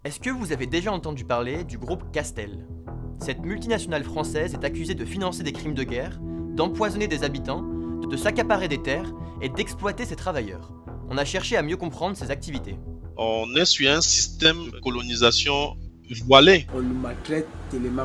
Est-ce que vous avez déjà entendu parler du groupe Castel? Cette multinationale française est accusée de financer des crimes de guerre, d'empoisonner des habitants, de s'accaparer des terres et d'exploiter ses travailleurs. On a cherché à mieux comprendre ses activités. On est sur un système de colonisation voilé. On nous maltraite tellement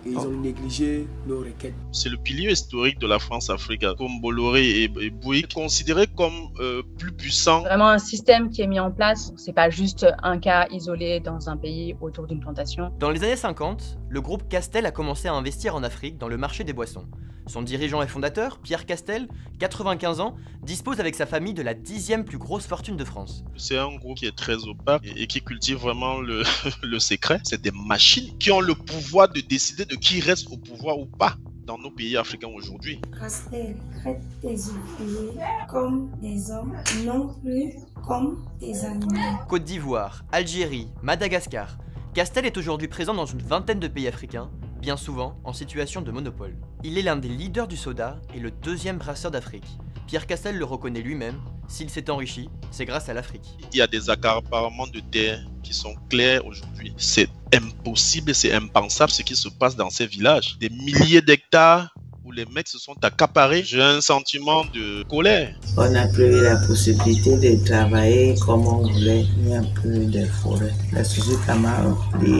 et ils ont négligé nos requêtes. C'est le pilier historique de la France-Afrique, comme Bolloré et Bouygues, considérés comme plus puissants. Vraiment un système qui est mis en place, c'est pas juste un cas isolé dans un pays autour d'une plantation. Dans les années 50, le groupe Castel a commencé à investir en Afrique dans le marché des boissons. Son dirigeant et fondateur, Pierre Castel, 95 ans, dispose avec sa famille de la 10e plus grosse fortune de France. C'est un groupe qui est très opaque et qui cultive vraiment le secret. C'est des machines qui ont le pouvoir de décider de qui reste au pouvoir ou pas dans nos pays africains aujourd'hui. Castel traite des ouvriers comme des hommes, non plus comme des animaux. Côte d'Ivoire, Algérie, Madagascar, Castel est aujourd'hui présent dans une vingtaine de pays africains, bien souvent en situation de monopole. Il est l'un des leaders du soda et le deuxième brasseur d'Afrique. Pierre Castel le reconnaît lui-même, s'il s'est enrichi, c'est grâce à l'Afrique. Il y a des accaparements de terres qui sont clairs aujourd'hui. C'est impossible, c'est impensable ce qui se passe dans ces villages. Des milliers d'hectares où les mecs se sont accaparés. J'ai un sentiment de colère. On n'a plus eu la possibilité de travailler comme on voulait. Il n'y a plus de forêt. La société Camaro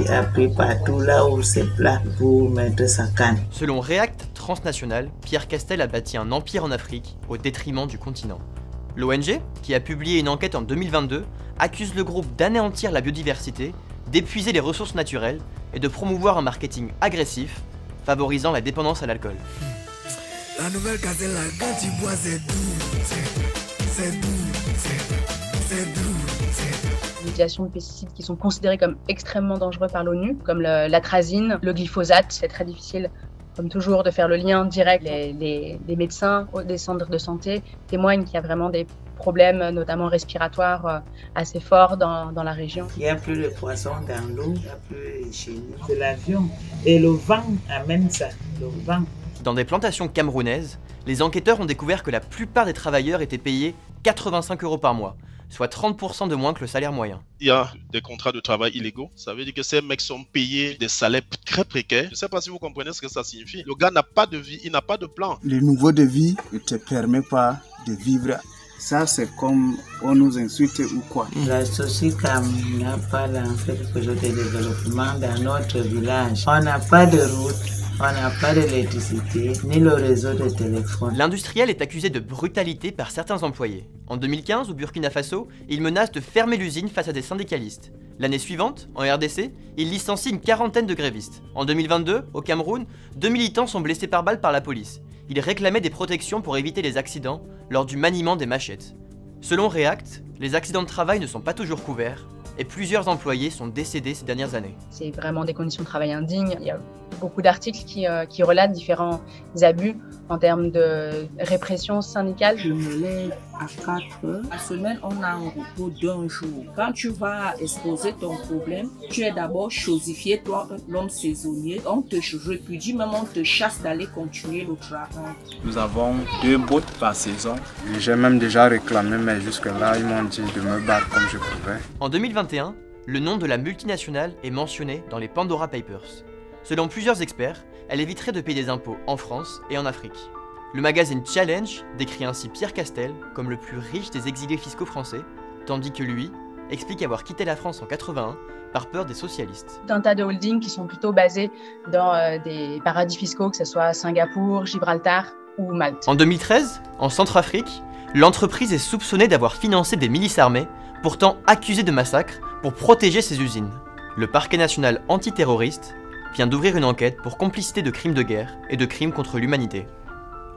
a pris partout là où c'est plat pour mettre sa canne. Selon React Transnational, Pierre Castel a bâti un empire en Afrique au détriment du continent. L'ONG, qui a publié une enquête en 2022, accuse le groupe d'anéantir la biodiversité, d'épuiser les ressources naturelles et de promouvoir un marketing agressif, favorisant la dépendance à l'alcool. La nouvelle Castel, là, quand tu bois, c'est doux, c'est doux, c'est doux. L'utilisation de pesticides qui sont considérés comme extrêmement dangereux par l'ONU, comme l'atrazine, le glyphosate, c'est très difficile, comme toujours, de faire le lien direct. Les médecins des centres de santé témoignent qu'il y a vraiment des problèmes, notamment respiratoires, assez forts dans la région. Il n'y a plus de poissons dans l'eau, il n'y a plus de chenilles. C'est l'avion et le vent amène ça, le vent. Dans des plantations camerounaises, les enquêteurs ont découvert que la plupart des travailleurs étaient payés 85 € par mois, soit 30% de moins que le salaire moyen. Il y a des contrats de travail illégaux. Ça veut dire que ces mecs sont payés des salaires très précaires. Je ne sais pas si vous comprenez ce que ça signifie. Le gars n'a pas de vie, il n'a pas de plan. Le niveau de vie ne te permet pas de vivre. Ça, c'est comme on nous insulte ou quoi. La société n'a pas lancé le projet de développement dans notre village. On n'a pas de route. On n'a pas d'électricité, ni le réseau de téléphone. L'industriel est accusé de brutalité par certains employés. En 2015, au Burkina Faso, il menace de fermer l'usine face à des syndicalistes. L'année suivante, en RDC, il licencie une quarantaine de grévistes. En 2022, au Cameroun, 2 militants sont blessés par balle par la police. Ils réclamaient des protections pour éviter les accidents lors du maniement des machettes. Selon React, les accidents de travail ne sont pas toujours couverts et plusieurs employés sont décédés ces dernières années. C'est vraiment des conditions de travail indignes. Il y a beaucoup d'articles qui relatent différents abus en termes de répression syndicale. Je me lève à 4 heures. La semaine, on a un repos d'1 jour. Quand tu vas exposer ton problème, tu es d'abord chosifié, toi, l'homme saisonnier. On te répudie, même on te chasse d'aller continuer le travail. Nous avons 2 bottes par saison. J'ai même déjà réclamé, mais jusque-là, ils m'ont dit de me battre comme je pouvais. En 2021, le nom de la multinationale est mentionné dans les Pandora Papers. Selon plusieurs experts, elle éviterait de payer des impôts en France et en Afrique. Le magazine Challenge décrit ainsi Pierre Castel comme le plus riche des exilés fiscaux français, tandis que lui explique avoir quitté la France en 81 par peur des socialistes. Un tas de holdings qui sont plutôt basés dans des paradis fiscaux, que ce soit Singapour, Gibraltar ou Malte. En 2013, en Centrafrique, l'entreprise est soupçonnée d'avoir financé des milices armées, pourtant accusées de massacre, pour protéger ses usines. Le parquet national antiterroriste vient d'ouvrir une enquête pour complicité de crimes de guerre et de crimes contre l'humanité.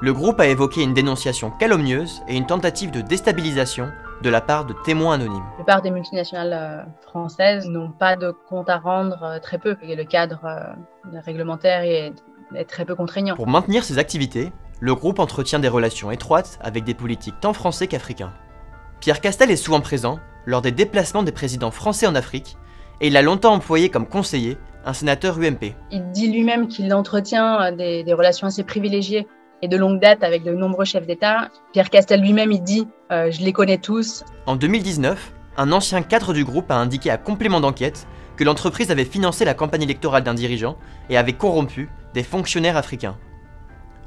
Le groupe a évoqué une dénonciation calomnieuse et une tentative de déstabilisation de la part de témoins anonymes. La plupart des multinationales françaises n'ont pas de compte à rendre, très peu. Et le cadre réglementaire est très peu contraignant. Pour maintenir ses activités, le groupe entretient des relations étroites avec des politiques tant français qu'africains. Pierre Castel est souvent présent lors des déplacements des présidents français en Afrique et il a longtemps employé comme conseiller un sénateur UMP. Il dit lui-même qu'il entretient des relations assez privilégiées et de longue date avec de nombreux chefs d'État. Pierre Castel lui-même, il dit « je les connais tous ». En 2019, un ancien cadre du groupe a indiqué à complément d'enquête que l'entreprise avait financé la campagne électorale d'un dirigeant et avait corrompu des fonctionnaires africains.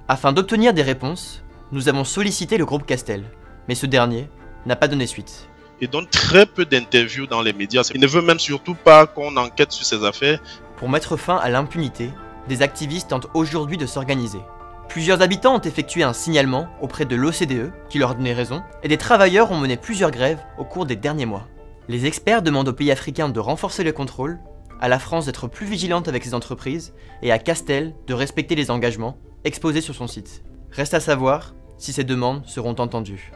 Afin d'obtenir des réponses, nous avons sollicité le groupe Castel, mais ce dernier n'a pas donné suite. Il donne très peu d'interviews dans les médias. Il ne veut même surtout pas qu'on enquête sur ses affaires. Pour mettre fin à l'impunité, des activistes tentent aujourd'hui de s'organiser. Plusieurs habitants ont effectué un signalement auprès de l'OCDE, qui leur donnait raison, et des travailleurs ont mené plusieurs grèves au cours des derniers mois. Les experts demandent aux pays africains de renforcer les contrôles, à la France d'être plus vigilante avec ses entreprises, et à Castel de respecter les engagements exposés sur son site. Reste à savoir si ces demandes seront entendues.